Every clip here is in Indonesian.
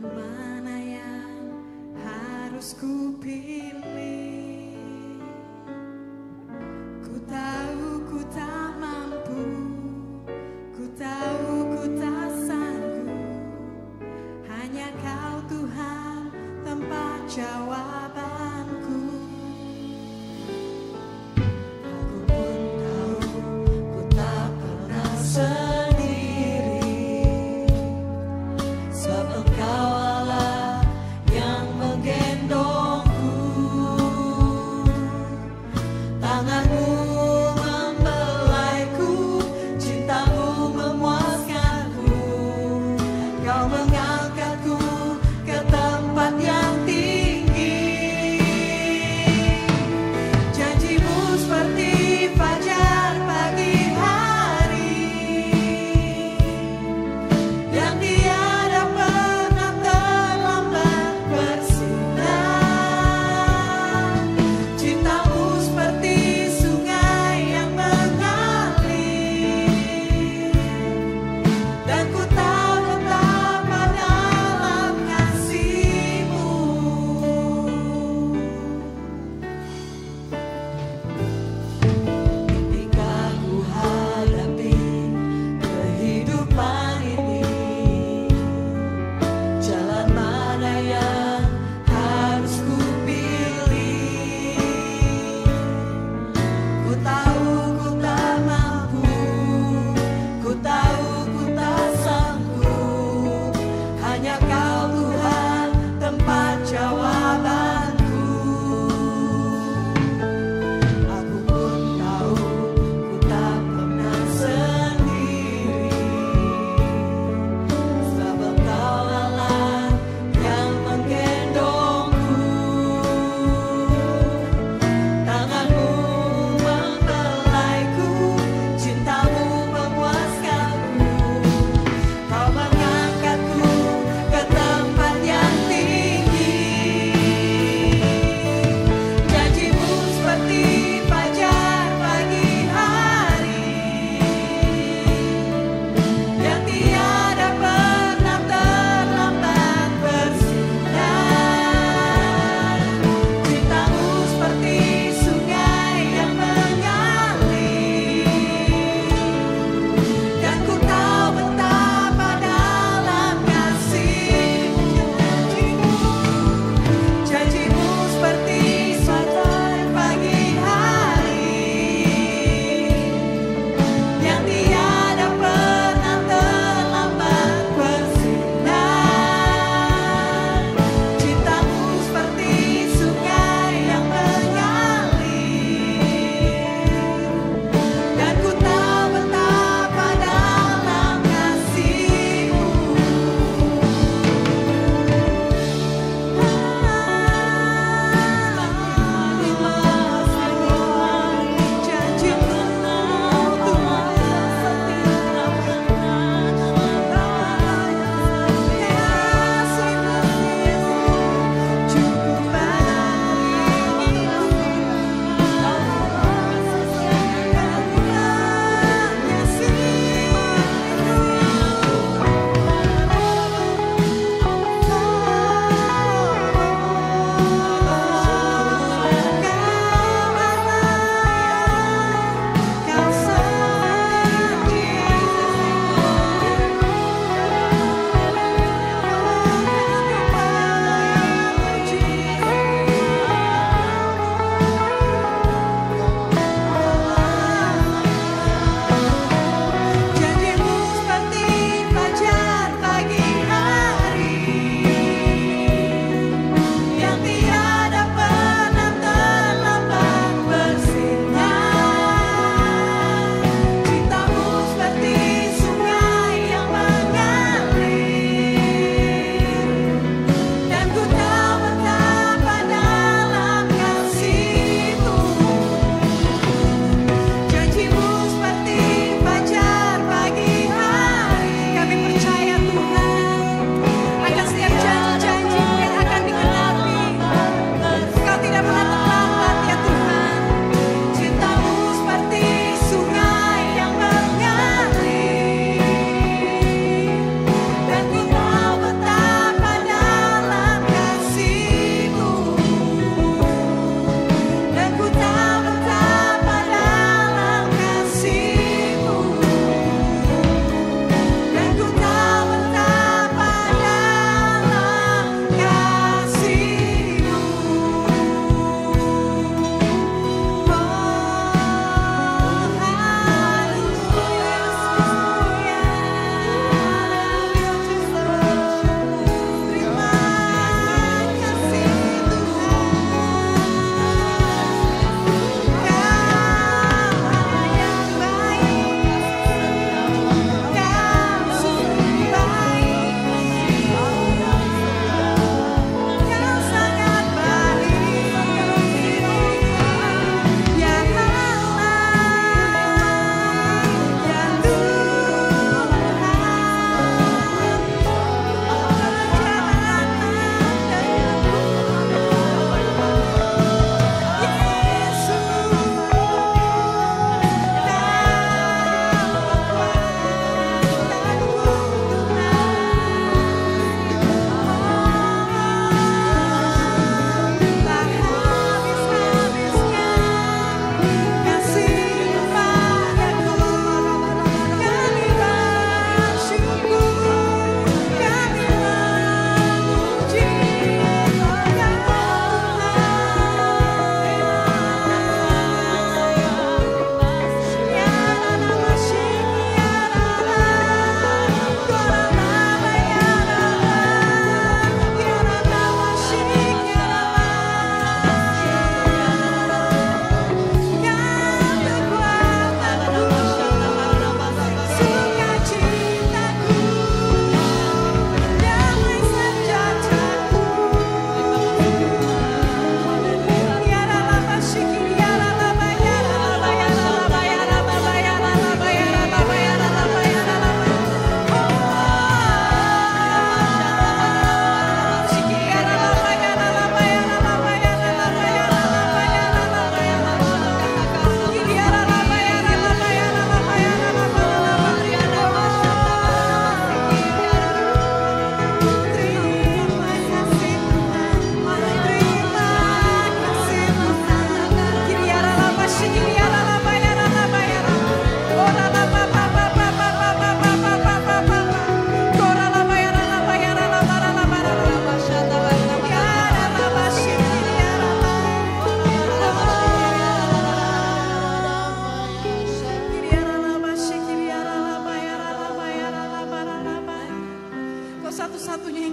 mana yang harus ku pilih. Ku tahu ku tak mampu, ku tahu ku tak sanggup. Hanya Kau Tuhan tempat jawabanku. Aku pun tahu ku tak pernah sendiri, sebab Engkau Allah yang menggendongku. Tanganmu membelaiku, cintamu memuaskanku. Kau mengangkatku ke tempat yang tinggi.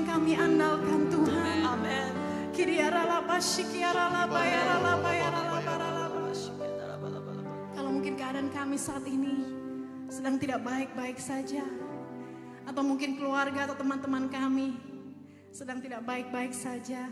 kami andalkan Tuhan. Amin. Kalau mungkin keadaan kami saat ini sedang tidak baik-baik saja, atau mungkin keluarga atau teman-teman kami sedang tidak baik-baik saja,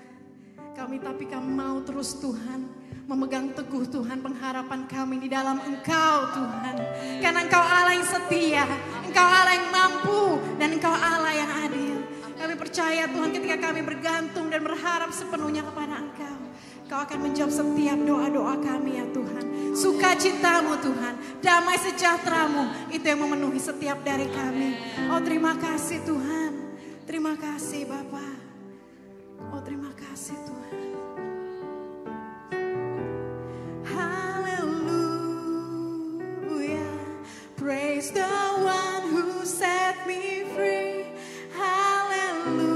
tapi kami mau terus Tuhan memegang teguh Tuhan pengharapan kami di dalam Engkau Tuhan. Karena Engkau Allah yang setia, Engkau Allah yang mampu, dan Engkau Allah yang adil. Kami percaya Tuhan ketika kami bergantung dan berharap sepenuhnya kepada Engkau, Engkau akan menjawab setiap doa-doa kami ya Tuhan. Sukacitamu Tuhan, damai sejahteramu, itu yang memenuhi setiap dari kami. Oh terima kasih Tuhan, terima kasih Bapa. Oh terima kasih Tuhan. Hallelujah, praise the one who set me free. Hallelujah,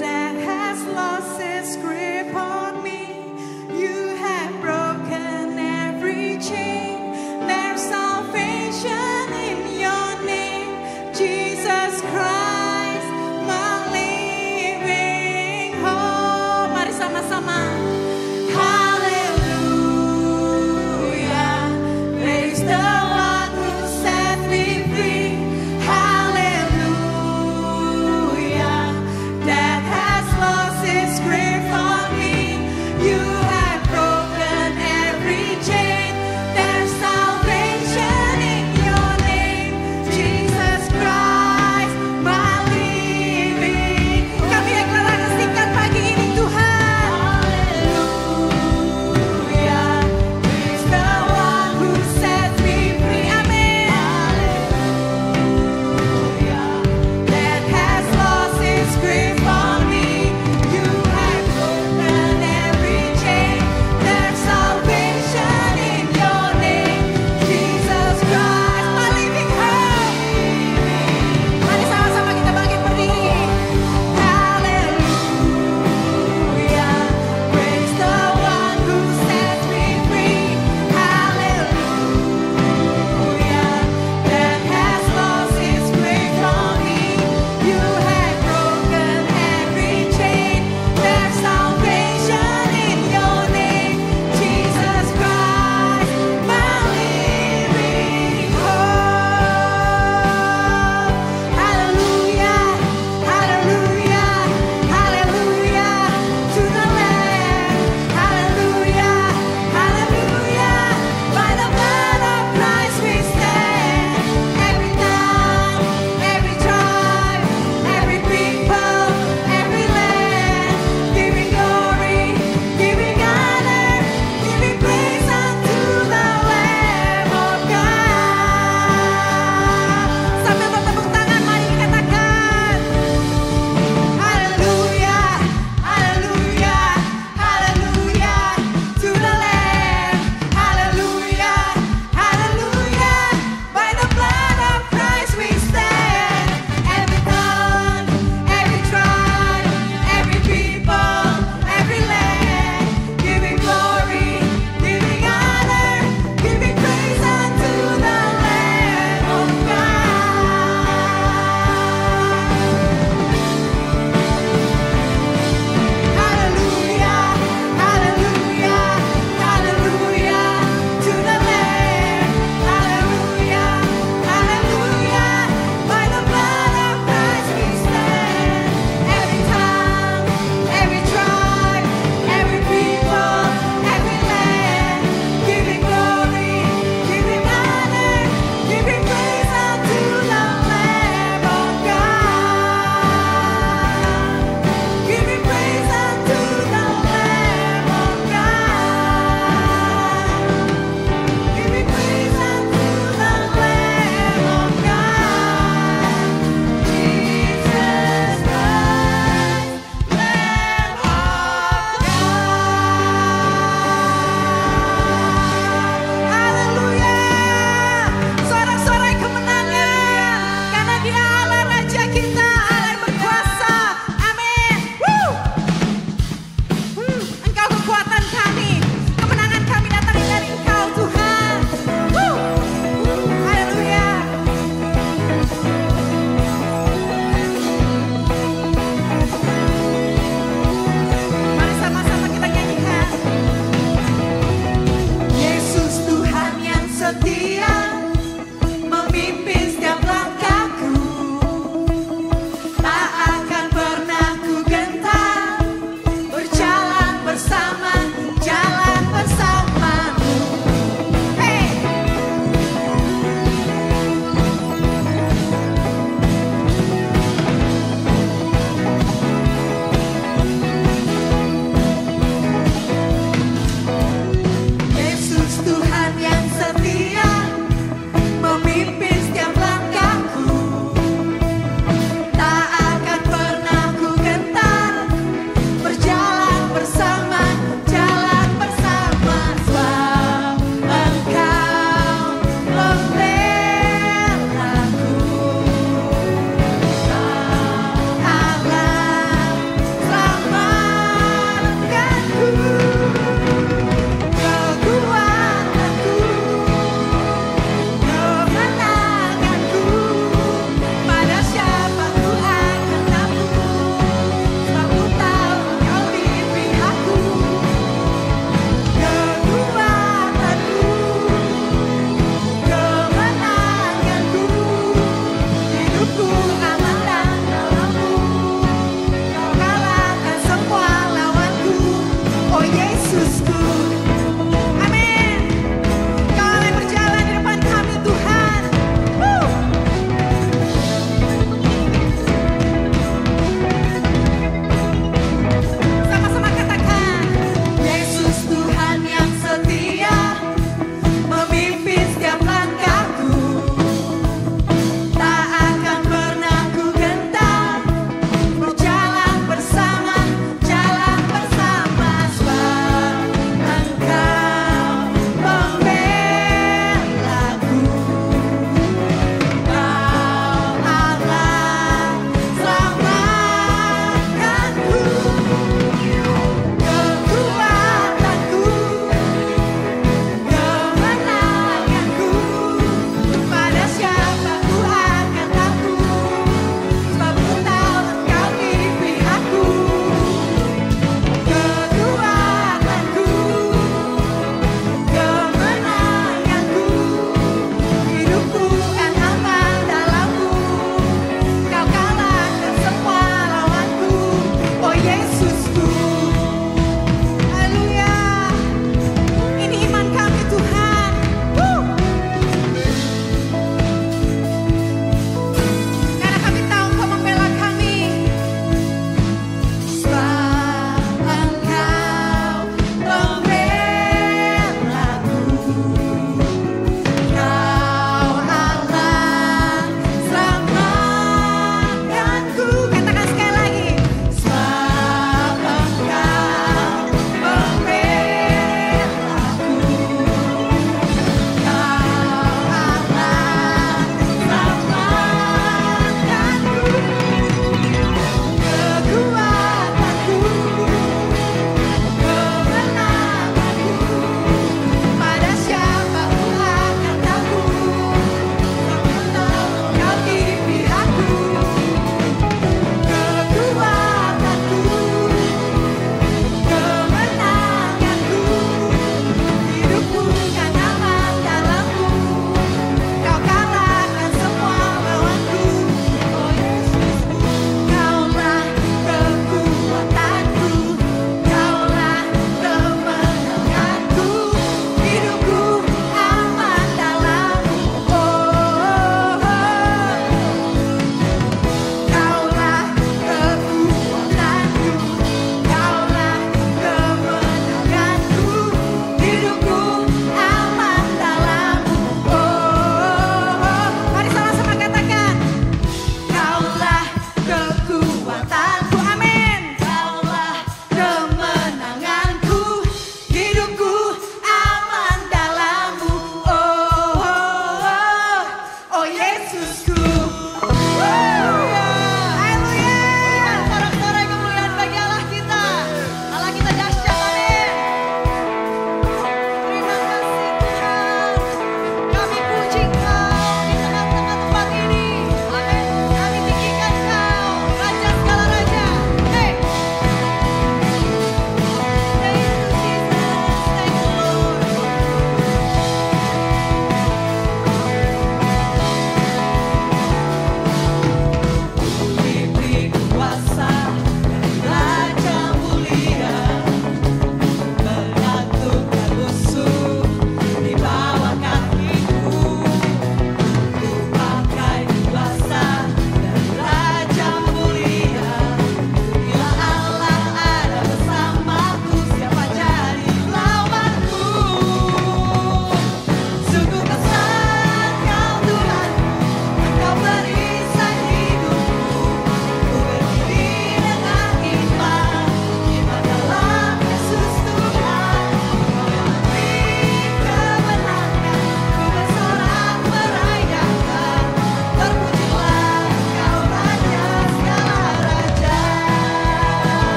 that has lost its grip on me. You have broken every chain. There's salvation in your name, Jesus Christ.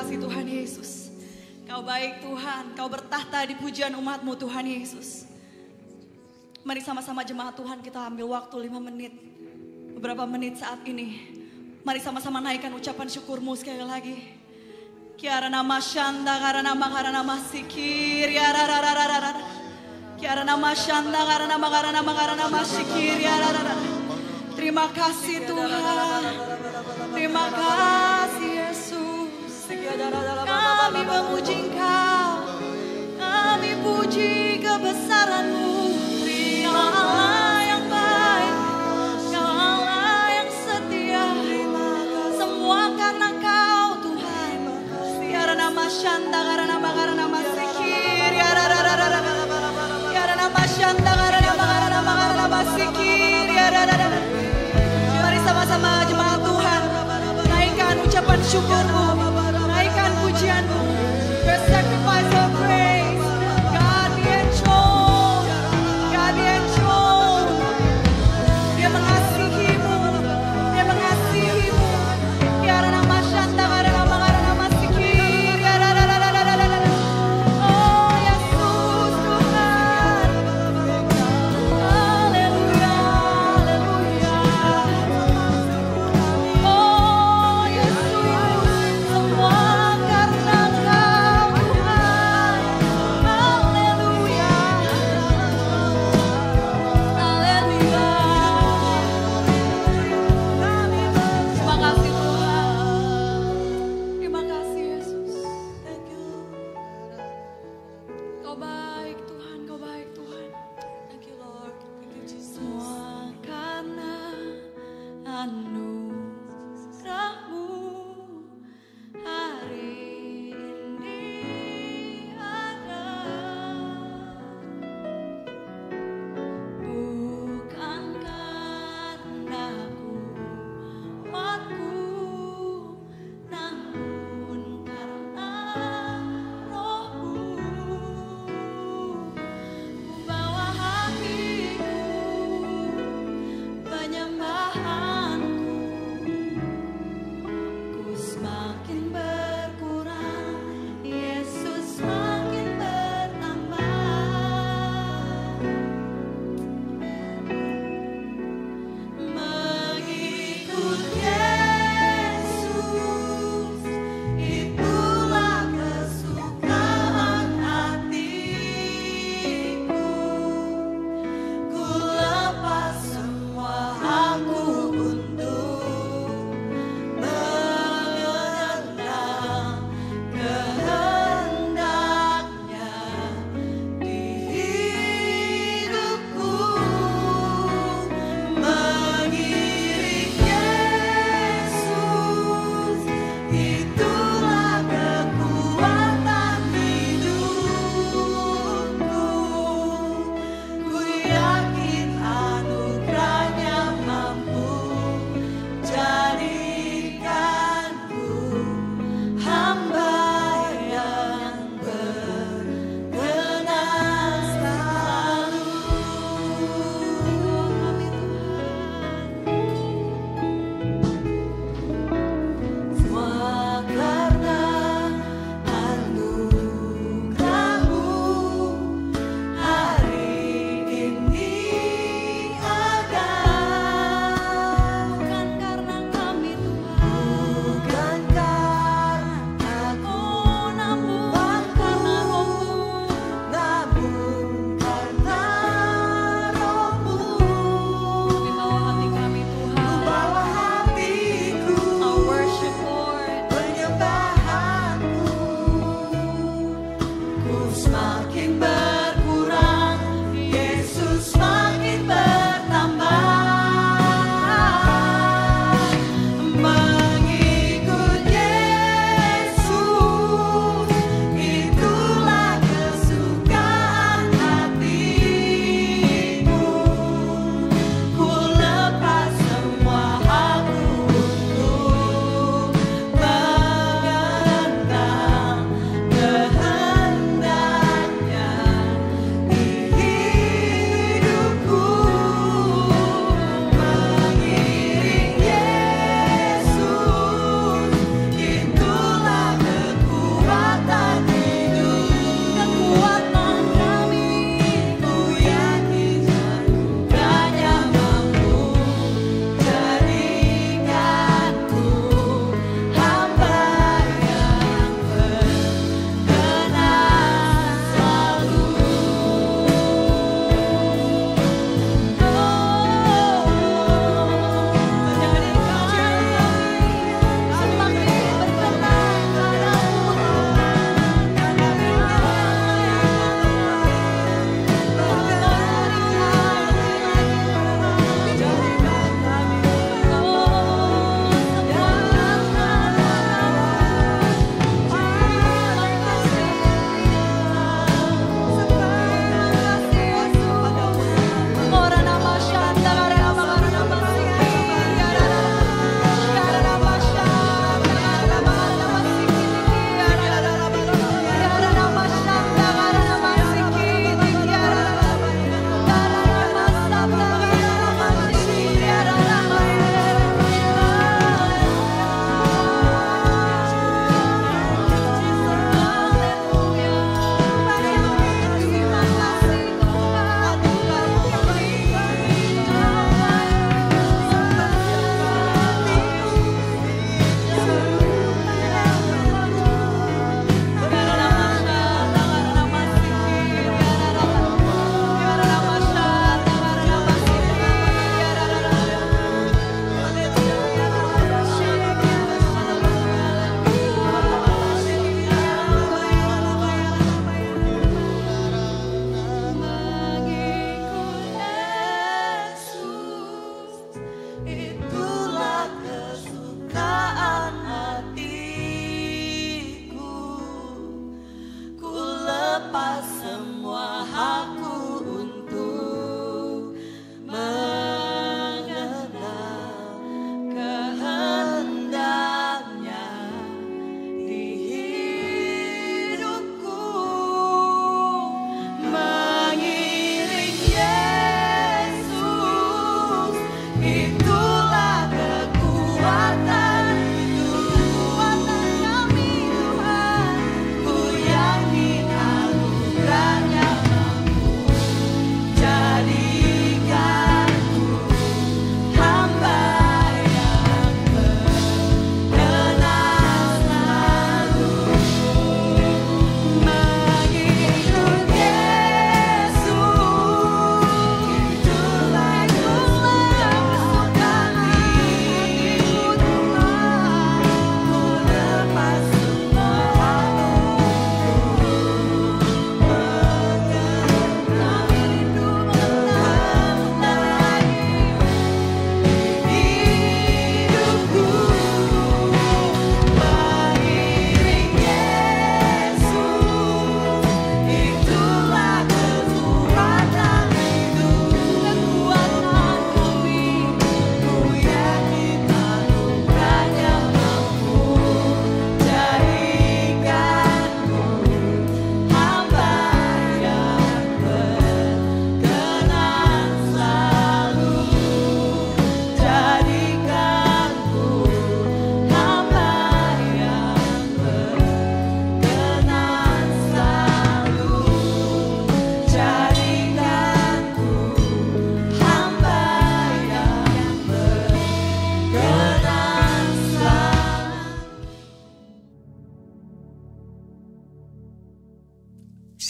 kasih Tuhan Yesus. Kau baik Tuhan, Kau bertahta di pujian umat-Mu Tuhan Yesus. Mari sama-sama jemaat Tuhan kita ambil waktu 5 menit. Beberapa menit saat ini. Mari sama-sama naikkan ucapan syukur-Mu sekali lagi. Kiara nama Shanda, karena nama sikir, ya rararararara. Kiara nama Shanda, karena nama sikir, ya rarararara. Terima kasih Tuhan. Terima kasih Yesus. Kami memuji Engkau. Kami puji kebesaran-Mu. Kau Allah yang baik. Kau Allah yang setia. Semua karena Kau Tuhan. Tiara nama Shanda karena nama sikir. Tiara nama Shanda karena nama sikir. Mari sama-sama jemaat Tuhan. Naikkan ucapan syukur-Mu. Naikkan pujian-Mu. Your sacrifice of praise. God be enthroned. God be enthroned. Dia mengasihi-Mu. Dia mengasihi-Mu. Tiara nama Shanda karena nama sikir. Oh Yesus Tuhan. Haleluya, haleluya. Oh Yesus, semua karena Kau Tuhan.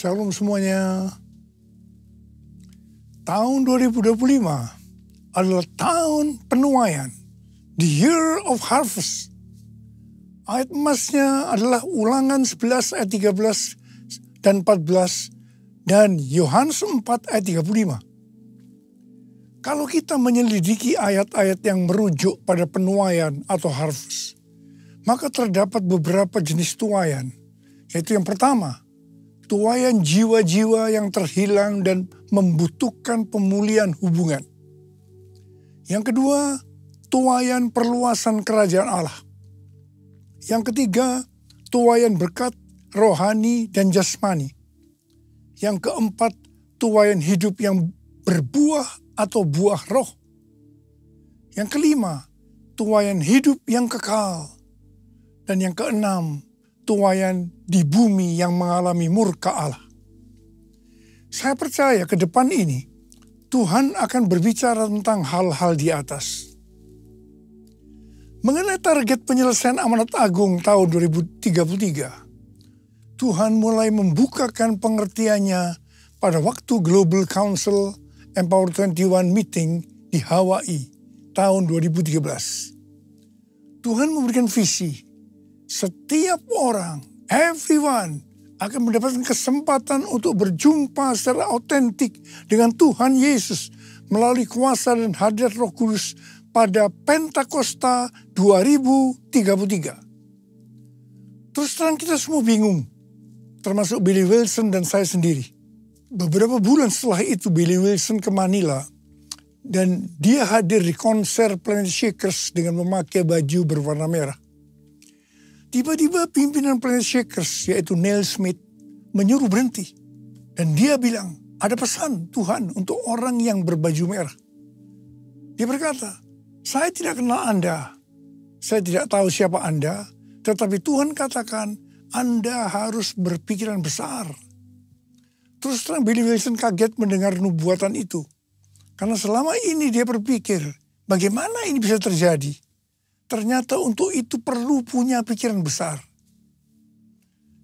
Shalom semuanya. Tahun 2025 adalah tahun penuaian. The year of harvest. Ayat emasnya adalah Ulangan 11 ayat 13 dan 14 dan Yohanes 4 ayat 35. Kalau kita menyelidiki ayat-ayat yang merujuk pada penuaian atau harvest, maka terdapat beberapa jenis tuaian. Yaitu yang pertama, tuaian jiwa-jiwa yang terhilang dan membutuhkan pemulihan hubungan. Yang kedua, tuaian perluasan kerajaan Allah. Yang ketiga, tuaian berkat rohani dan jasmani. Yang keempat, tuaian hidup yang berbuah atau buah roh. Yang kelima, tuaian hidup yang kekal. Dan yang keenam, tuaian di bumi yang mengalami murka Allah. Saya percaya ke depan ini, Tuhan akan berbicara tentang hal-hal di atas. Mengenai target penyelesaian amanat agung tahun 2033, Tuhan mulai membukakan pengertiannya pada waktu Global Council Empower 21 meeting di Hawaii tahun 2013. Tuhan memberikan visi. Setiap orang, everyone, akan mendapatkan kesempatan untuk berjumpa secara autentik dengan Tuhan Yesus melalui kuasa dan hadirat Roh Kudus pada Pentakosta 2033. Terus terang kita semua bingung, termasuk Billy Wilson dan saya sendiri. Beberapa bulan setelah itu Billy Wilson ke Manila dan dia hadir di konser Planet Shakers dengan memakai baju berwarna merah. Tiba-tiba pimpinan Planet Shakers, yaitu Neil Smith, menyuruh berhenti. Dan dia bilang, ada pesan Tuhan untuk orang yang berbaju merah. Dia berkata, saya tidak kenal Anda. Saya tidak tahu siapa Anda. Tetapi Tuhan katakan, Anda harus berpikiran besar. Terus terang Billy Wilson kaget mendengar nubuatan itu. Karena selama ini dia berpikir, bagaimana ini bisa terjadi? Ternyata untuk itu perlu punya pikiran besar.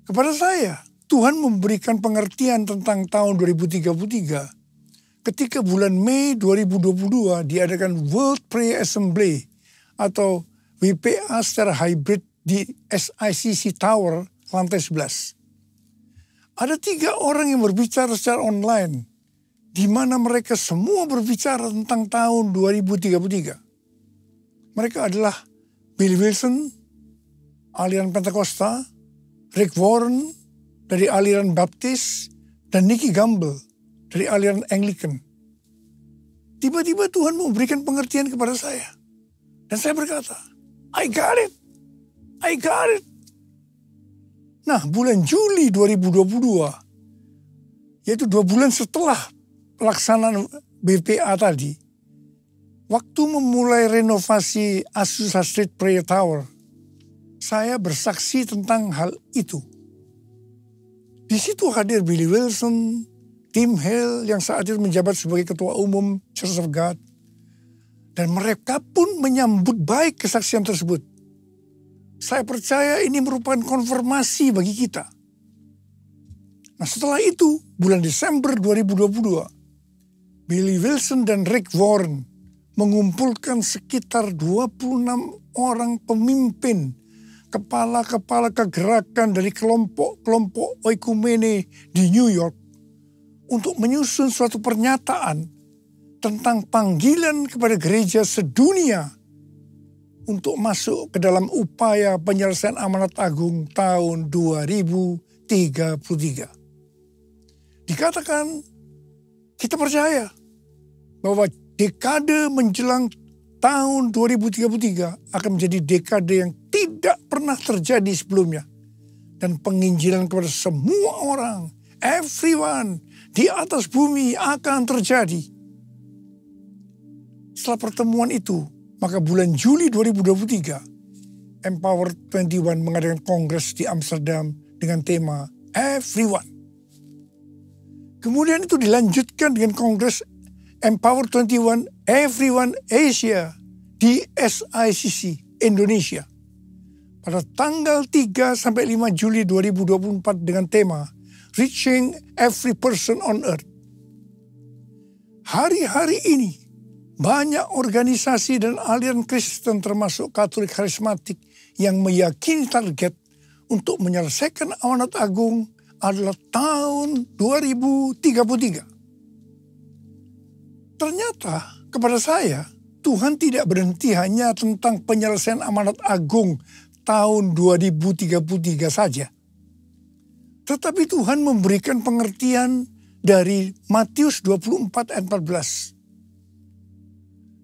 Kepada saya, Tuhan memberikan pengertian tentang tahun 2033 ketika bulan Mei 2022 diadakan World Prayer Assembly atau WPA secara hybrid di SICC Tower lantai 11. Ada 3 orang yang berbicara secara online di mana mereka semua berbicara tentang tahun 2033. Mereka adalah Billy Wilson, aliran Pentakosta, Rick Warren dari aliran Baptis, dan Nicky Gamble dari aliran Anglican. Tiba-tiba Tuhan memberikan pengertian kepada saya. Dan saya berkata, I got it. I got it. Nah, bulan Juli 2022, yaitu 2 bulan setelah pelaksanaan BPA tadi, waktu memulai renovasi Azusa Street Prayer Tower, saya bersaksi tentang hal itu. Di situ hadir Billy Wilson, Tim Hale yang saat itu menjabat sebagai Ketua Umum Church of God. Dan mereka pun menyambut baik kesaksian tersebut. Saya percaya ini merupakan konfirmasi bagi kita. Nah setelah itu, bulan Desember 2022, Billy Wilson dan Rick Warren mengumpulkan sekitar 26 orang pemimpin, kepala-kepala kegerakan dari kelompok-kelompok oikumene di New York untuk menyusun suatu pernyataan tentang panggilan kepada gereja sedunia untuk masuk ke dalam upaya penyelesaian amanat agung tahun 2033. Dikatakan, kita percaya bahwa dekade menjelang tahun 2033 akan menjadi dekade yang tidak pernah terjadi sebelumnya. Dan penginjilan kepada semua orang, everyone, di atas bumi akan terjadi. Setelah pertemuan itu, maka bulan Juli 2023, Empower 21 mengadakan kongres di Amsterdam dengan tema Everyone. Kemudian itu dilanjutkan dengan kongres Empower 21 Everyone Asia di SICC Indonesia pada tanggal 3 sampai 5 Juli 2024 dengan tema reaching every person on earth. Hari-hari ini banyak organisasi dan aliran Kristen termasuk Katolik Karismatik yang meyakini target untuk menyelesaikan amanat agung adalah tahun 2033. Ternyata kepada saya, Tuhan tidak berhenti hanya tentang penyelesaian amanat agung tahun 2033 saja. Tetapi Tuhan memberikan pengertian dari Matius 24 ayat 14.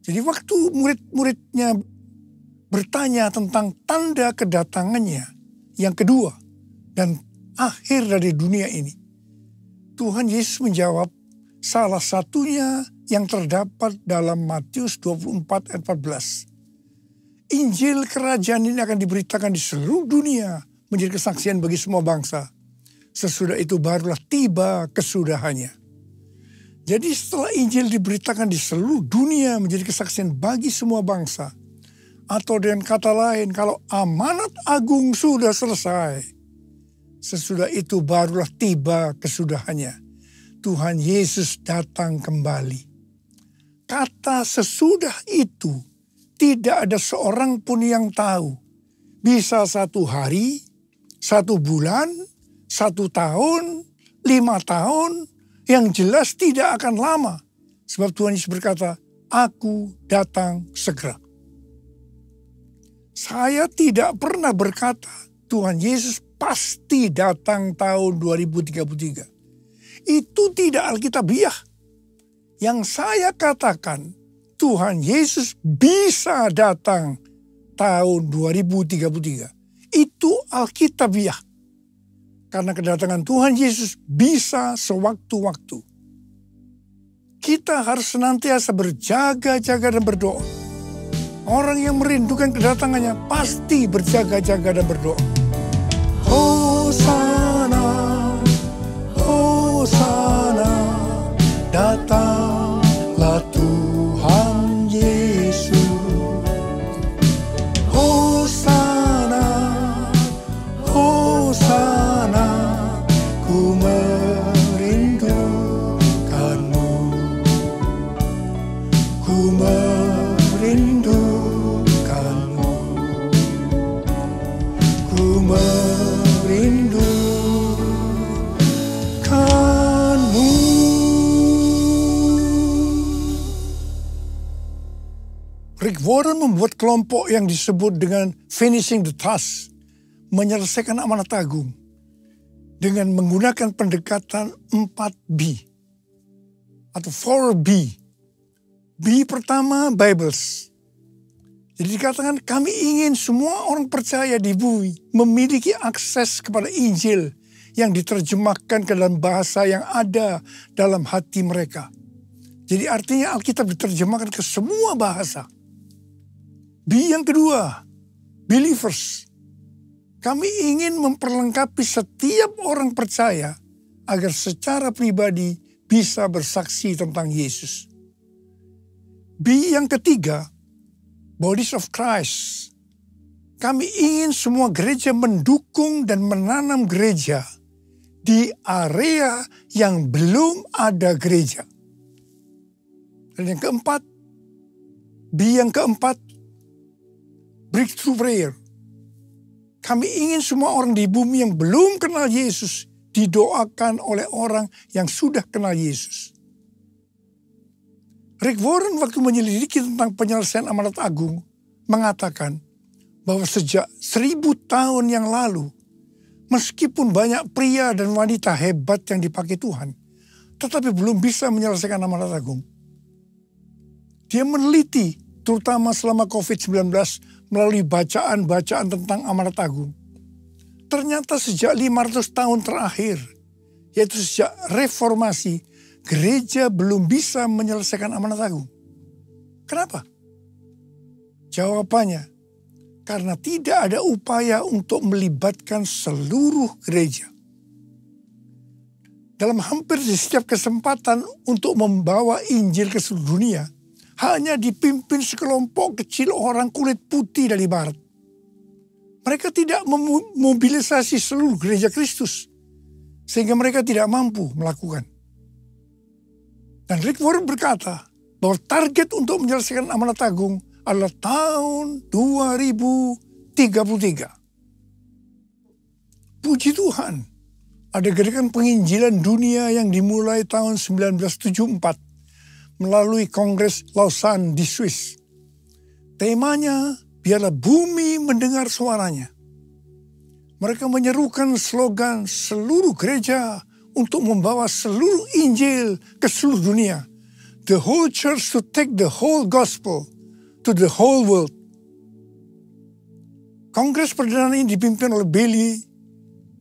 Jadi waktu murid-muridnya bertanya tentang tanda kedatangannya yang kedua dan akhir dari dunia ini, Tuhan Yesus menjawab salah satunya yang terdapat dalam Matius 24 ayat 14. Injil kerajaan ini akan diberitakan di seluruh dunia menjadi kesaksian bagi semua bangsa. Sesudah itu barulah tiba kesudahannya. Jadi setelah Injil diberitakan di seluruh dunia menjadi kesaksian bagi semua bangsa. Atau dengan kata lain, kalau amanat agung sudah selesai, sesudah itu barulah tiba kesudahannya. Tuhan Yesus datang kembali. Kata sesudah itu tidak ada seorang pun yang tahu. Bisa 1 hari, 1 bulan, 1 tahun, 5 tahun. Yang jelas tidak akan lama. Sebab Tuhan Yesus berkata, aku datang segera. Saya tidak pernah berkata Tuhan Yesus pasti datang tahun 2033. Itu tidak alkitabiah. Yang saya katakan, Tuhan Yesus bisa datang tahun 2033. Itu alkitabiah. Karena kedatangan Tuhan Yesus bisa sewaktu-waktu. Kita harus senantiasa berjaga-jaga dan berdoa. Orang yang merindukan kedatangannya pasti berjaga-jaga dan berdoa. Hosana, Hosana, datanglah Tuhan Yesus. Hosana, Hosana, ku merindukanmu. Ku merindukanmu. Ku merindukanmu. Rick Warren membuat kelompok yang disebut dengan Finishing the Task, menyelesaikan amanat agung, dengan menggunakan pendekatan 4B atau 4B. B pertama, Bibles. Jadi dikatakan kami ingin semua orang percaya di bumi memiliki akses kepada Injil yang diterjemahkan ke dalam bahasa yang ada dalam hati mereka. Jadi artinya Alkitab diterjemahkan ke semua bahasa. B yang kedua, believers. Kami ingin memperlengkapi setiap orang percaya agar secara pribadi bisa bersaksi tentang Yesus. B yang ketiga, Bodies of Christ. Kami ingin semua gereja mendukung dan menanam gereja di area yang belum ada gereja. Dan yang keempat, B yang keempat, breakthrough prayer. Kami ingin semua orang di bumi yang belum kenal Yesus didoakan oleh orang yang sudah kenal Yesus. Rick Warren waktu menyelidiki tentang penyelesaian amanat agung mengatakan bahwa sejak 1000 tahun yang lalu, meskipun banyak pria dan wanita hebat yang dipakai Tuhan, tetapi belum bisa menyelesaikan amanat agung. Dia meneliti terutama selama COVID-19 melalui bacaan-bacaan tentang amanat agung. Ternyata sejak 500 tahun terakhir, yaitu sejak reformasi, gereja belum bisa menyelesaikan amanat agung. Kenapa? Jawabannya, karena tidak ada upaya untuk melibatkan seluruh gereja. Dalam hampir di setiap kesempatan untuk membawa Injil ke seluruh dunia, hanya dipimpin sekelompok kecil orang kulit putih dari barat. Mereka tidak memobilisasi seluruh gereja Kristus. sehingga mereka tidak mampu melakukan. Dan Rick Warren berkata bahwa target untuk menyelesaikan amanat agung adalah tahun 2033. Puji Tuhan, ada gerakan penginjilan dunia yang dimulai tahun 1974 melalui Kongres Lausanne di Swiss. Temanya, biarlah bumi mendengar suaranya. Mereka menyerukan slogan seluruh gereja untuk membawa seluruh Injil ke seluruh dunia. The whole church to take the whole gospel to the whole world. Kongres perdana ini dipimpin oleh Billy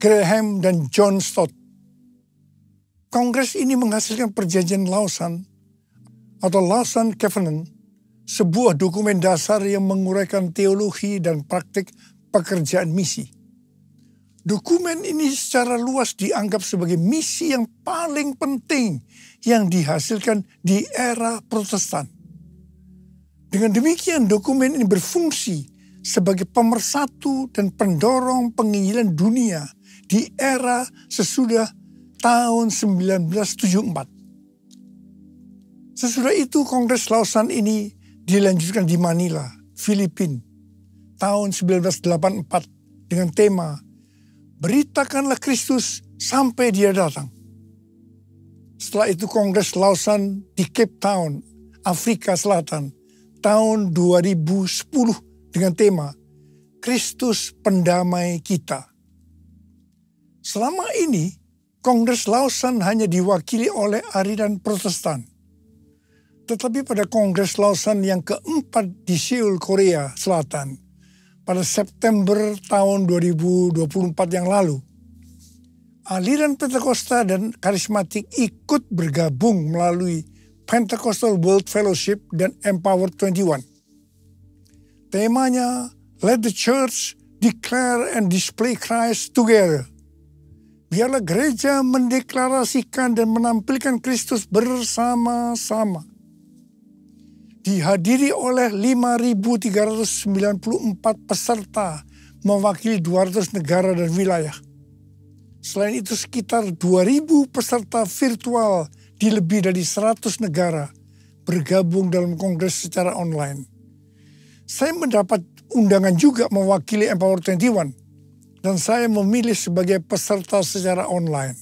Graham dan John Stott. Kongres ini menghasilkan perjanjian Lausanne atau Lausanne Covenant, sebuah dokumen dasar yang menguraikan teologi dan praktik pekerjaan misi. Dokumen ini secara luas dianggap sebagai misi yang paling penting yang dihasilkan di era Protestan. Dengan demikian, dokumen ini berfungsi sebagai pemersatu dan pendorong penginjilan dunia di era sesudah tahun 1974. Sesudah itu, Kongres Lausanne ini dilanjutkan di Manila, Filipina, tahun 1984 dengan tema Beritakanlah Kristus sampai Dia datang. Setelah itu Kongres Lausanne di Cape Town, Afrika Selatan, tahun 2010 dengan tema Kristus Pendamai Kita. Selama ini, Kongres Lausanne hanya diwakili oleh aliran Protestan. Tetapi pada Kongres Lausanne yang keempat di Seoul, Korea Selatan, pada September tahun 2024 yang lalu, aliran Pentakosta dan karismatik ikut bergabung melalui Pentecostal World Fellowship dan Empower 21. Temanya, Let the Church Declare and Display Christ Together. Biarlah gereja mendeklarasikan dan menampilkan Kristus bersama-sama. Dihadiri oleh 5.394 peserta mewakili 200 negara dan wilayah. Selain itu sekitar 2.000 peserta virtual di lebih dari 100 negara bergabung dalam kongres secara online. Saya mendapat undangan juga mewakili Empower 21 dan saya memilih sebagai peserta secara online.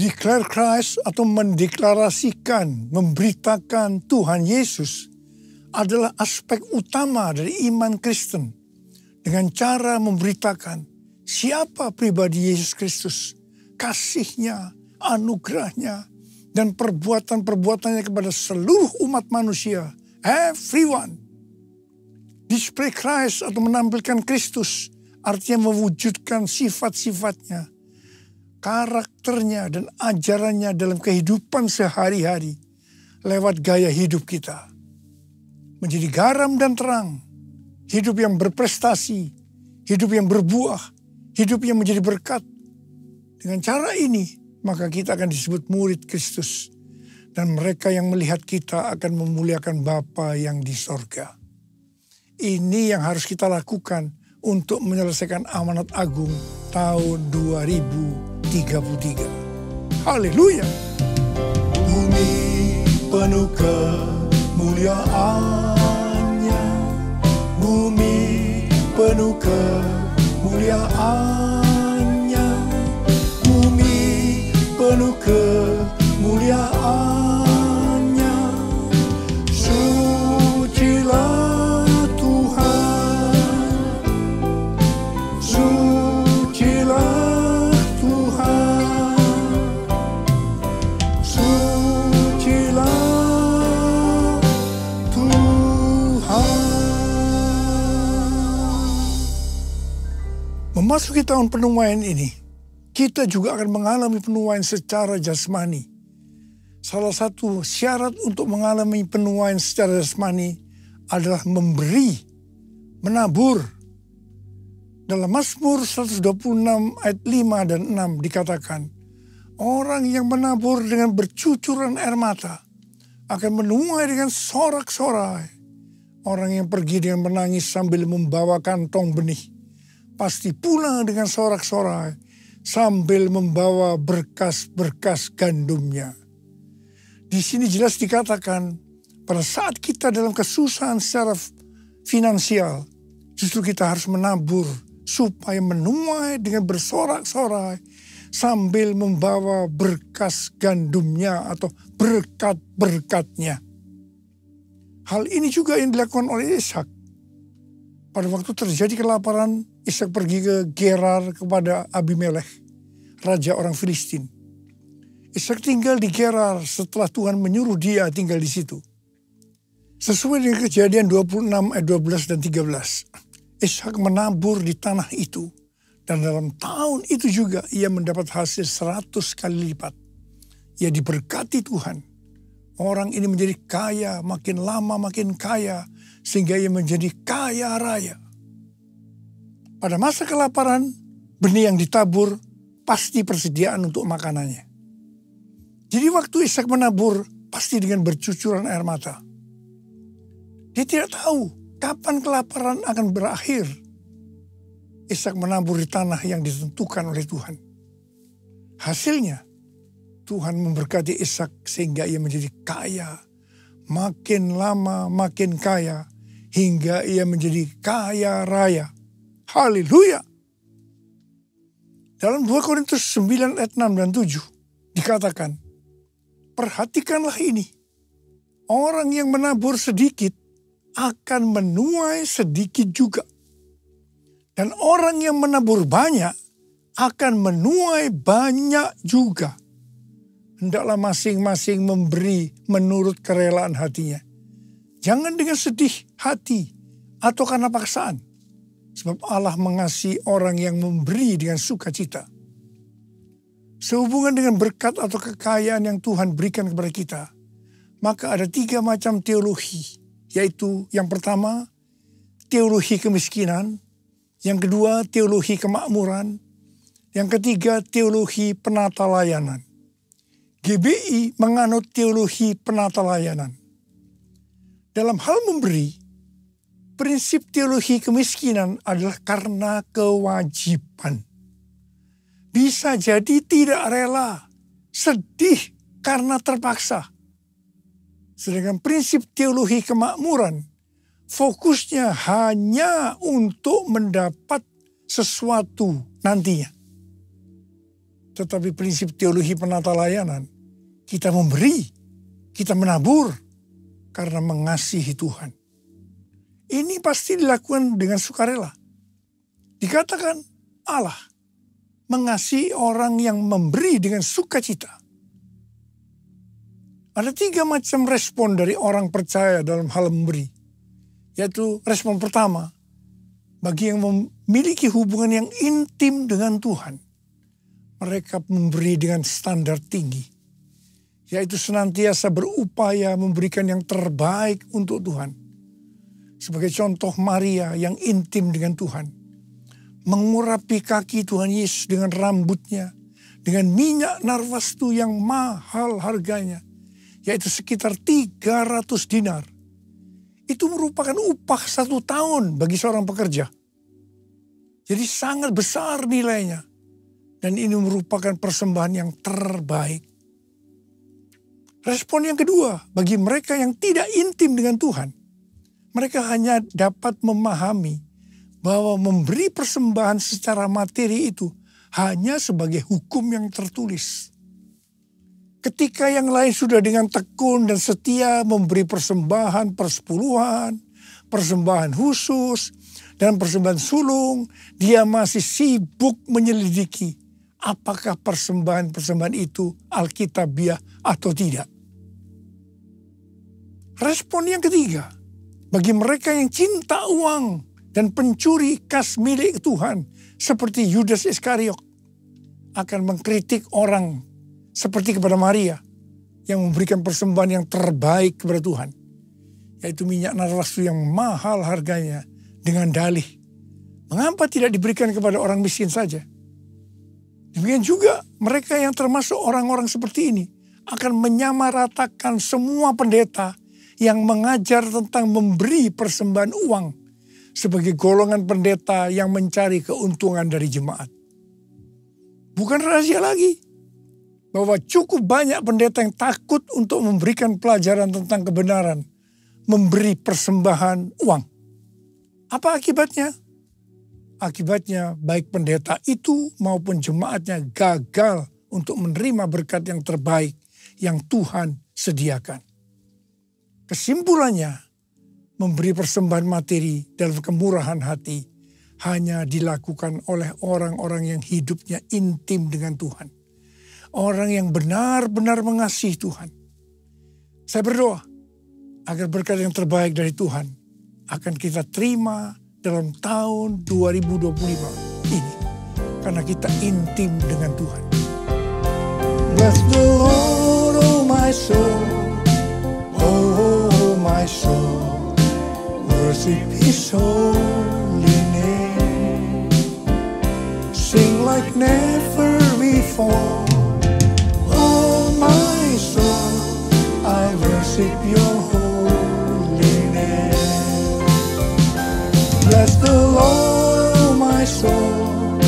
Declare Christ atau mendeklarasikan, memberitakan Tuhan Yesus adalah aspek utama dari iman Kristen dengan cara memberitakan siapa pribadi Yesus Kristus, kasih-Nya, anugerah-Nya, dan perbuatan-perbuatannya kepada seluruh umat manusia, everyone. Display Christ atau menampilkan Kristus artinya mewujudkan sifat-sifatnya, karakternya, dan ajarannya dalam kehidupan sehari-hari lewat gaya hidup kita. Menjadi garam dan terang, hidup yang berprestasi, hidup yang berbuah, hidup yang menjadi berkat. Dengan cara ini, maka kita akan disebut murid Kristus. Dan mereka yang melihat kita akan memuliakan Bapa yang di sorga. Ini yang harus kita lakukan untuk menyelesaikan amanat agung tahun 2033. Haleluya! Bumi penuh kemuliaan-Nya, bumi penuh kemuliaan-Nya, bumi penuh kemuliaan-Nya. Sucilah Tuhan, sucilah Tuhan, sucilah memasuki tahun penuaian ini, kita juga akan mengalami penuaian secara jasmani. Salah satu syarat untuk mengalami penuaian secara jasmani adalah memberi, menabur. Dalam Mazmur 126 ayat 5 dan 6 dikatakan, orang yang menabur dengan bercucuran air mata akan menuai dengan sorak-sorai. Orang yang pergi dengan menangis sambil membawa kantong benih pasti pulang dengan sorak-sorai, sambil membawa berkas-berkas gandumnya. Di sini jelas dikatakan pada saat kita dalam kesusahan secara finansial, justru kita harus menabur supaya menuai dengan bersorak-sorai sambil membawa berkas gandumnya atau berkat-berkatnya. Hal ini juga yang dilakukan oleh Ishak. Pada waktu terjadi kelaparan, Ishak pergi ke Gerar kepada Abimelekh, raja orang Filistin. Ishak tinggal di Gerar setelah Tuhan menyuruh dia tinggal di situ. Sesuai dengan Kejadian 26 ayat 12 dan 13. Ishak menabur di tanah itu. Dan dalam tahun itu juga ia mendapat hasil 100 kali lipat. Ia diberkati Tuhan. Orang ini menjadi kaya, makin lama makin kaya. Sehingga ia menjadi kaya raya. Pada masa kelaparan, benih yang ditabur pasti persediaan untuk makanannya. Jadi waktu Ishak menabur, pasti dengan bercucuran air mata. Dia tidak tahu kapan kelaparan akan berakhir. Ishak menabur di tanah yang ditentukan oleh Tuhan. Hasilnya, Tuhan memberkati Ishak sehingga ia menjadi kaya. Makin lama makin kaya, hingga ia menjadi kaya raya. Haleluya! Dalam 2 Korintus 9 ayat 6 dan 7 dikatakan, perhatikanlah ini, orang yang menabur sedikit akan menuai sedikit juga. Dan orang yang menabur banyak akan menuai banyak juga. Hendaklah masing-masing memberi menurut kerelaan hatinya. Jangan dengan sedih hati atau karena paksaan. Sebab Allah mengasihi orang yang memberi dengan sukacita. Sehubungan dengan berkat atau kekayaan yang Tuhan berikan kepada kita, maka ada 3 macam teologi. Yaitu yang pertama, teologi kemiskinan. Yang kedua, teologi kemakmuran. Yang ketiga, teologi penata layanan. GBI menganut teologi penata layanan. Dalam hal memberi, prinsip teologi kemiskinan adalah karena kewajiban. Bisa jadi tidak rela, sedih karena terpaksa. Sedangkan prinsip teologi kemakmuran, fokusnya hanya untuk mendapat sesuatu nantinya. Tetapi prinsip teologi penata layanan, kita memberi, kita menabur karena mengasihi Tuhan. Ini pasti dilakukan dengan sukarela. Dikatakan Allah mengasihi orang yang memberi dengan sukacita. Ada 3 macam respon dari orang percaya dalam hal memberi. Yaitu respon pertama, bagi yang memiliki hubungan yang intim dengan Tuhan. Mereka memberi dengan standar tinggi. Yaitu senantiasa berupaya memberikan yang terbaik untuk Tuhan. Sebagai contoh Maria yang intim dengan Tuhan. Mengurapi kaki Tuhan Yesus dengan rambutnya. Dengan minyak narwastu yang mahal harganya. Yaitu sekitar 300 dinar. Itu merupakan upah 1 tahun bagi seorang pekerja. Jadi sangat besar nilainya. Dan ini merupakan persembahan yang terbaik. Respon yang kedua, bagi mereka yang tidak intim dengan Tuhan. Mereka hanya dapat memahami bahwa memberi persembahan secara materi itu hanya sebagai hukum yang tertulis. Ketika yang lain sudah dengan tekun dan setia memberi persembahan persepuluhan, persembahan khusus, dan persembahan sulung, dia masih sibuk menyelidiki apakah persembahan-persembahan itu alkitabiah atau tidak. Respon yang ketiga, bagi mereka yang cinta uang dan pencuri kas milik Tuhan, seperti Yudas Iskariot, akan mengkritik orang seperti kepada Maria yang memberikan persembahan yang terbaik kepada Tuhan. Yaitu minyak narwastu yang mahal harganya dengan dalih. Mengapa tidak diberikan kepada orang miskin saja? Demikian juga mereka yang termasuk orang-orang seperti ini akan menyamaratakan semua pendeta yang mengajar tentang memberi persembahan uang sebagai golongan pendeta yang mencari keuntungan dari jemaat. Bukan rahasia lagi. Bahwa cukup banyak pendeta yang takut untuk memberikan pelajaran tentang kebenaran. Memberi persembahan uang. Apa akibatnya? Akibatnya baik pendeta itu maupun jemaatnya gagal untuk menerima berkat yang terbaik yang Tuhan sediakan. Kesimpulannya, memberi persembahan materi dalam kemurahan hati hanya dilakukan oleh orang-orang yang hidupnya intim dengan Tuhan. Orang yang benar-benar mengasihi Tuhan. Saya berdoa agar berkat yang terbaik dari Tuhan akan kita terima dalam tahun 2025 ini. Karena kita intim dengan Tuhan. Bless the Lord, oh my soul. Oh my soul. Worship His holy name. Sing like never before. My soul, I worship your holy name. Bless the Lord, oh my soul,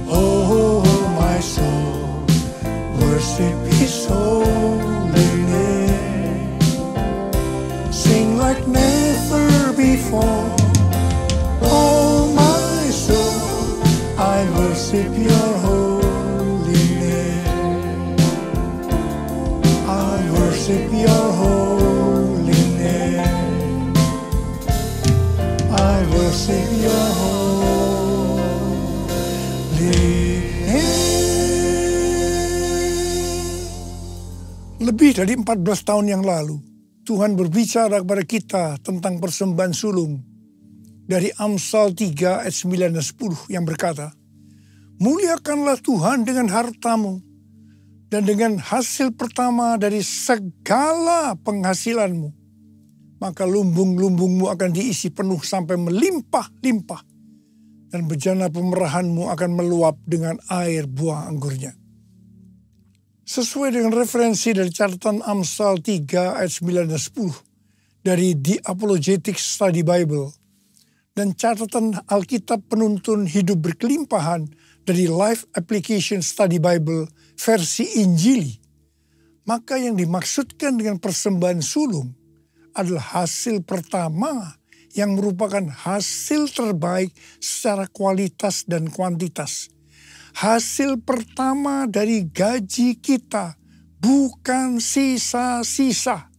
oh my soul, worship His holy name. Sing like never before, oh my soul, I worship your holy name. Worship your holy name. I worship your holy name. Lebih dari 14 tahun yang lalu, Tuhan berbicara kepada kita tentang persembahan sulung. Dari Amsal 3 ayat 9 dan 10 yang berkata, muliakanlah Tuhan dengan hartamu, dan dengan hasil pertama dari segala penghasilanmu, maka lumbung-lumbungmu akan diisi penuh sampai melimpah-limpah, dan bejana pemerahanmu akan meluap dengan air buah anggurnya. Sesuai dengan referensi dari catatan Amsal 3 ayat 9 dan 10 dari The Apologetic Study Bible, dan catatan Alkitab Penuntun Hidup Berkelimpahan dari Life Application Study Bible versi Injili, maka yang dimaksudkan dengan persembahan sulung adalah hasil pertama yang merupakan hasil terbaik secara kualitas dan kuantitas. Hasil pertama dari gaji kita, bukan sisa-sisa.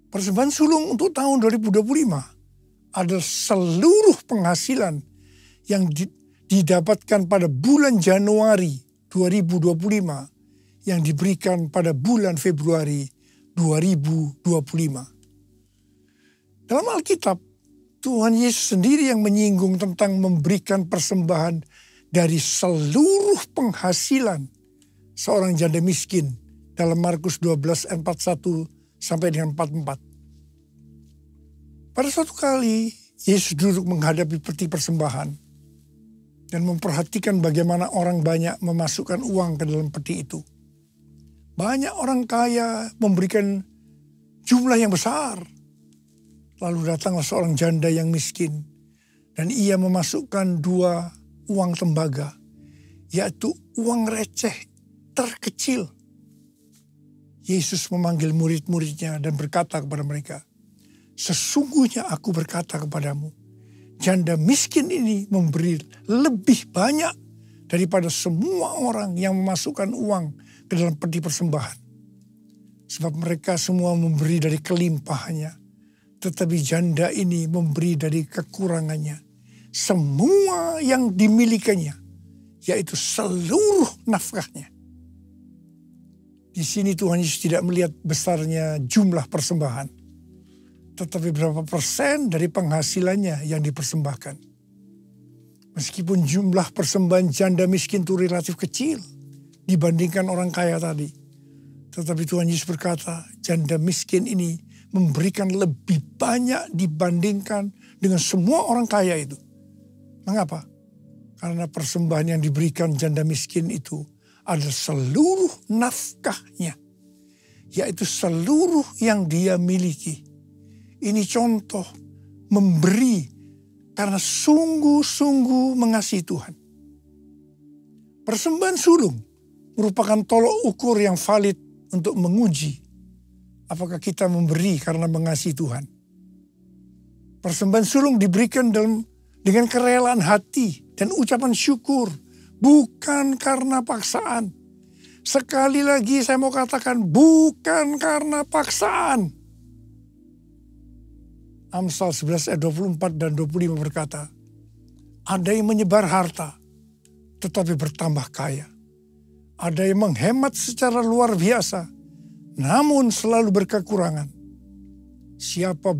Persembahan sulung untuk tahun 2025 adalah seluruh penghasilan yang didapatkan pada bulan Januari 2025 yang diberikan pada bulan Februari 2025. Dalam Alkitab, Tuhan Yesus sendiri yang menyinggung tentang memberikan persembahan dari seluruh penghasilan seorang janda miskin dalam Markus 12 ayat 41 sampai dengan 44. Pada suatu kali, Yesus duduk menghadapi peti persembahan dan memperhatikan bagaimana orang banyak memasukkan uang ke dalam peti itu. Banyak orang kaya memberikan jumlah yang besar. Lalu datanglah seorang janda yang miskin, dan ia memasukkan 2 uang tembaga, yaitu uang receh terkecil. Yesus memanggil murid-muridnya dan berkata kepada mereka, sesungguhnya aku berkata kepadamu, janda miskin ini memberi lebih banyak daripada semua orang yang memasukkan uang ke dalam peti persembahan. Sebab mereka semua memberi dari kelimpahannya, tetapi janda ini memberi dari kekurangannya. Semua yang dimilikinya, yaitu seluruh nafkahnya. Di sini Tuhan Yesus tidak melihat besarnya jumlah persembahan, tetapi berapa persen dari penghasilannya yang dipersembahkan. Meskipun jumlah persembahan janda miskin itu relatif kecil dibandingkan orang kaya tadi, tetapi Tuhan Yesus berkata, janda miskin ini memberikan lebih banyak dibandingkan dengan semua orang kaya itu. Mengapa? Karena persembahan yang diberikan janda miskin itu adalah seluruh nafkahnya, yaitu seluruh yang dia miliki. Ini contoh memberi karena sungguh-sungguh mengasihi Tuhan. Persembahan sulung merupakan tolok ukur yang valid untuk menguji apakah kita memberi karena mengasihi Tuhan. Persembahan sulung diberikan dengan kerelaan hati dan ucapan syukur, bukan karena paksaan. Sekali lagi saya mau katakan, bukan karena paksaan. Amsal 11 ayat 24 dan 25 berkata, ada yang menyebar harta, tetapi bertambah kaya. Ada yang menghemat secara luar biasa, namun selalu berkekurangan. Siapa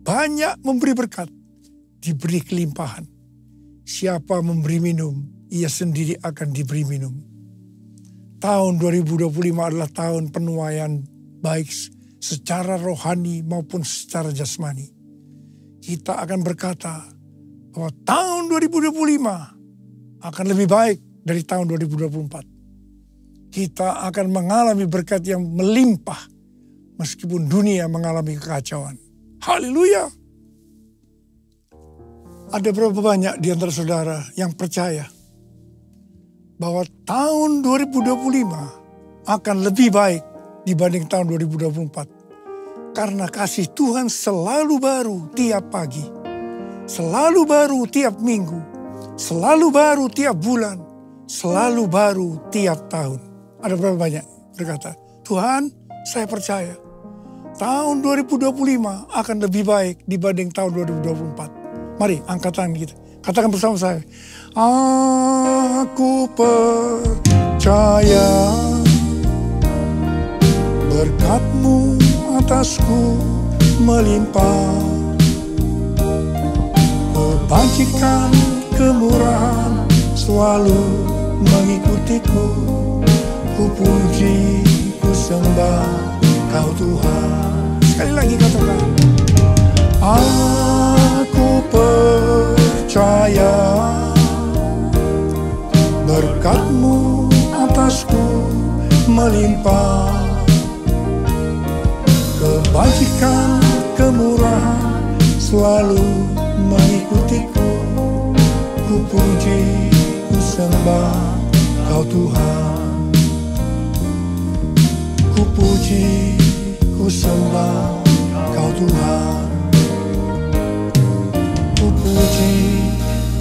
banyak memberi berkat, diberi kelimpahan. Siapa memberi minum, ia sendiri akan diberi minum. Tahun 2025 adalah tahun penuaian baik secara rohani maupun secara jasmani. Kita akan berkata bahwa tahun 2025 akan lebih baik dari tahun 2024. Kita akan mengalami berkat yang melimpah meskipun dunia mengalami kekacauan. Haleluya. Ada berapa banyak di antara saudara yang percaya bahwa tahun 2025 akan lebih baik dibanding tahun 2024. Karena kasih Tuhan selalu baru tiap pagi. Selalu baru tiap minggu. Selalu baru tiap bulan. Selalu baru tiap tahun. Ada berapa banyak berkata, Tuhan saya percaya tahun 2025 akan lebih baik dibanding tahun 2024. Mari angkat tangan kita. Katakan bersama saya. Aku percaya berkat-Mu atasku melimpah. Kebajikan, kemurahan selalu mengikutiku. Ku puji, ku sembah Kau Tuhan. Sekali lagi katakan. Aku percaya berkat-Mu atasku melimpah. Kebajikan, kemurahan selalu mengikutiku. Ku puji, ku sembah Kau Tuhan. Ku puji, ku sembah Kau Tuhan. Ku puji,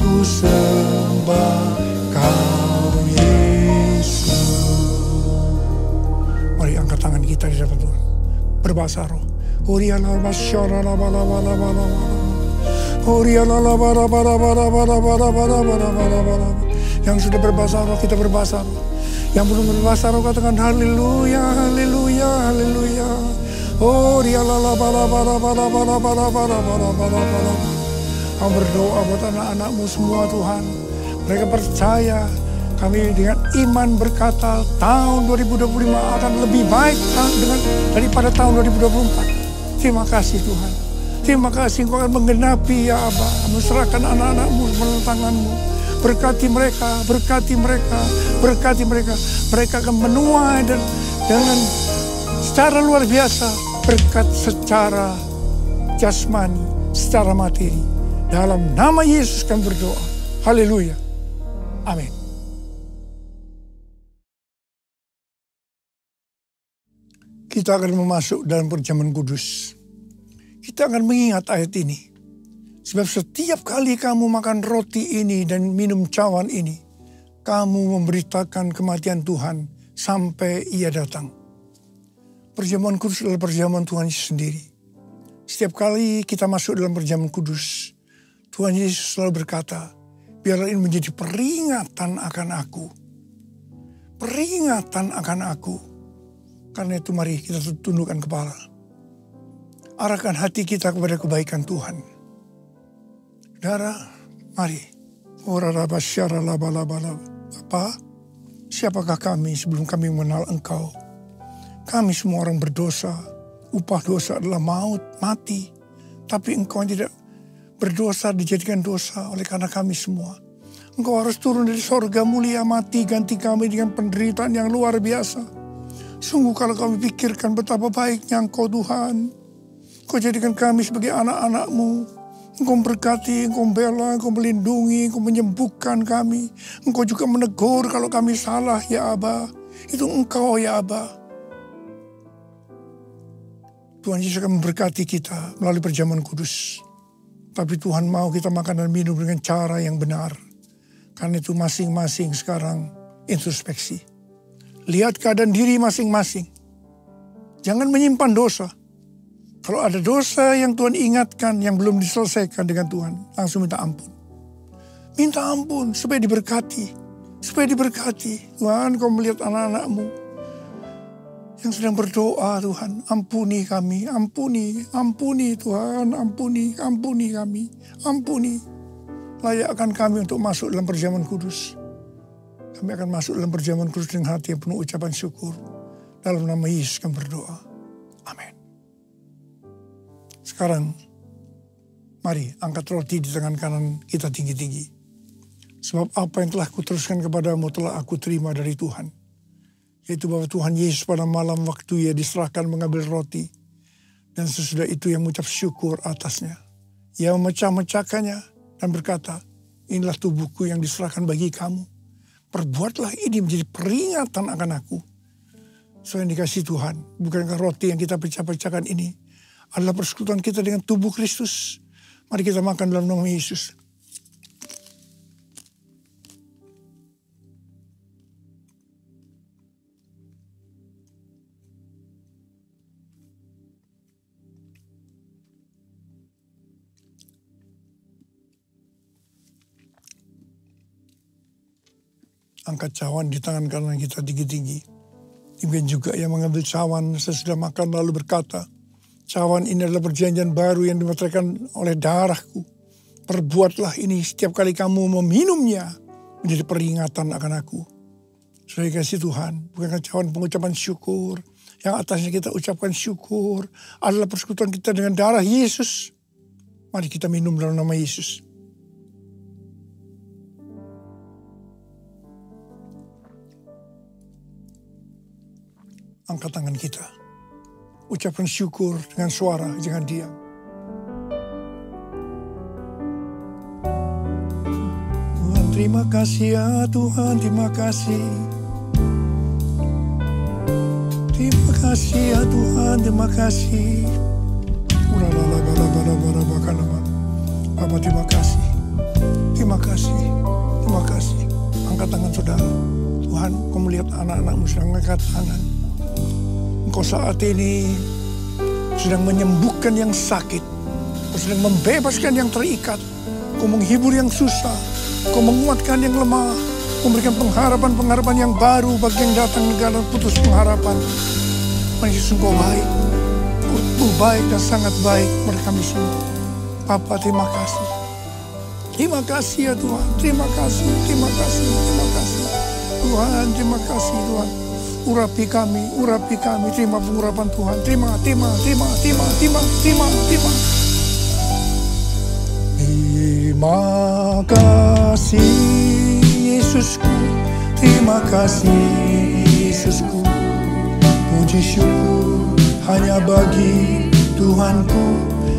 ku sembah Kau Yesus. Mari angkat tangan kita di hadapan Tuhan. Berbahasa roh. Yang sudah berbahasa roh, kita berbahasa roh. Yang belum berbahasa roh, katakan haleluya, haleluya, haleluya. Kau berdoa buat anak-anak-Mu semua Tuhan. Mereka percaya, kami dengan iman berkata tahun 2025 akan lebih baik daripada tahun 2024. Terima kasih Tuhan. Terima kasih Engkau akan menggenapi ya Aba. Serahkan anak-anak-Mu dalam tangan-Mu. Berkati mereka, berkati mereka, berkati mereka. Mereka akan menuai dan dengan secara luar biasa berkat secara jasmani, secara materi. Dalam nama Yesus kami berdoa. Haleluya. Amin. Kita akan memasuk dalam perjamuan kudus. Kita akan mengingat ayat ini. Sebab setiap kali kamu makan roti ini dan minum cawan ini, kamu memberitakan kematian Tuhan sampai Ia datang. Perjamuan kudus adalah perjamuan Tuhan Yesus sendiri. Setiap kali kita masuk dalam perjamuan kudus, Tuhan Yesus selalu berkata, biarlah ini menjadi peringatan akan aku. Peringatan akan aku. Karena itu mari kita tundukkan kepala. Arahkan hati kita kepada kebaikan Tuhan. Saudara, mari. Bapa, siapakah kami sebelum kami mengenal Engkau? Kami semua orang berdosa. Upah dosa adalah maut, mati. Tapi Engkau tidak berdosa dijadikan dosa oleh karena kami semua. Engkau harus turun dari sorga mulia, mati, ganti kami dengan penderitaan yang luar biasa. Sungguh kalau kami pikirkan betapa baiknya Engkau Tuhan. Kau jadikan kami sebagai anak-anak-Mu. Engkau memberkati, Engkau membela, Engkau melindungi, Engkau menyembuhkan kami. Engkau juga menegur kalau kami salah, ya Aba. Itu Engkau, ya Aba. Tuhan Yesus akan memberkati kita melalui perjamuan kudus. Tapi Tuhan mau kita makan dan minum dengan cara yang benar. Karena itu masing-masing sekarang introspeksi. Lihat keadaan diri masing-masing. Jangan menyimpan dosa. Kalau ada dosa yang Tuhan ingatkan yang belum diselesaikan dengan Tuhan, langsung minta ampun. Minta ampun supaya diberkati. Supaya diberkati. Tuhan, Kau melihat anak-anak-Mu yang sedang berdoa, Tuhan. Ampuni kami, ampuni Tuhan, ampuni kami, ampuni. Layakkan kami untuk masuk dalam perjamuan kudus. Kami akan masuk dalam perjamuan kudus dengan hati yang penuh ucapan syukur. Dalam nama Yesus kami berdoa. Amin. Sekarang, mari angkat roti di tangan kanan kita tinggi-tinggi. Sebab apa yang telah kuteruskan kepadamu telah aku terima dari Tuhan. Yaitu bahwa Tuhan Yesus pada malam waktu Ia diserahkan mengambil roti. Dan sesudah itu Ia mengucap syukur atasnya. Ia memecah-mecahkannya dan berkata, inilah tubuhku yang diserahkan bagi kamu. Perbuatlah ini menjadi peringatan akan aku. So yang dikasih Tuhan, bukankah roti yang kita pecah-pecahkan ini adalah persekutuan kita dengan tubuh Kristus. Mari kita makan dalam nama Yesus. Angkat cawan di tangan kanan kita tinggi-tinggi. Demikian juga yang mengambil cawan sesudah makan lalu berkata, cawan ini adalah perjanjian baru yang dimeteraikan oleh darahku. Perbuatlah ini setiap kali kamu meminumnya menjadi peringatan akan aku. Saudara kasih Tuhan, bukankah cawan pengucapan syukur, yang atasnya kita ucapkan syukur, adalah persekutuan kita dengan darah Yesus. Mari kita minum dalam nama Yesus. Angkat tangan kita. Ucapkan syukur dengan suara, jangan diam. Tuhan terima kasih ya Tuhan, terima kasih. Terima kasih ya Tuhan, terima kasih. Bapak terima kasih. Terima kasih. Terima kasih. Angkat tangan saudara. Tuhan, Kau melihat anak-anak-Mu sedang mengangkat tangan. Engkau saat ini sedang menyembuhkan yang sakit. Engkau sedang membebaskan yang terikat. Engkau menghibur yang susah. Engkau menguatkan yang lemah. Memberikan pengharapan-pengharapan yang baru bagi yang datang negara putus pengharapan. Yesus, Engkau baik. Engkau baik dan sangat baik bagi kami semua. Bapa terima kasih. Terima kasih ya Tuhan. Terima kasih, terima kasih, terima kasih. Tuhan, terima kasih Tuhan. Urapi kami, terima pengurapan Tuhan, terima. Terima kasih Yesusku, terima kasih Yesusku. Puji syukur hanya bagi Tuhanku.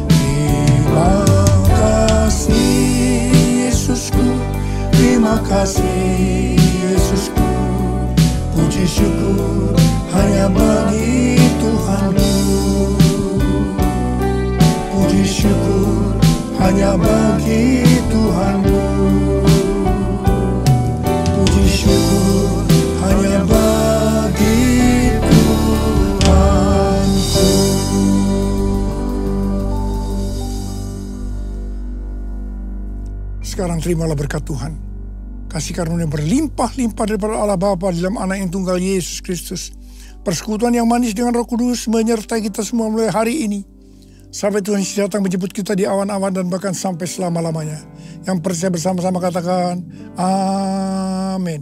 Terima kasih Yesusku, terima kasih Yesusku. Puji syukur hanya bagi Tuhanku. Puji syukur hanya bagi Tuhanku. Puji syukur hanya bagi Tuhanku. Sekarang terimalah berkat Tuhan. Kasih karunia berlimpah-limpah daripada Allah Bapa dalam Anak yang tunggal Yesus Kristus. Persekutuan yang manis dengan Roh Kudus menyertai kita semua mulai hari ini. Sampai Tuhan Yesus datang menjemput kita di awan-awan dan bahkan sampai selama-lamanya. Yang percaya bersama-sama katakan, Amin.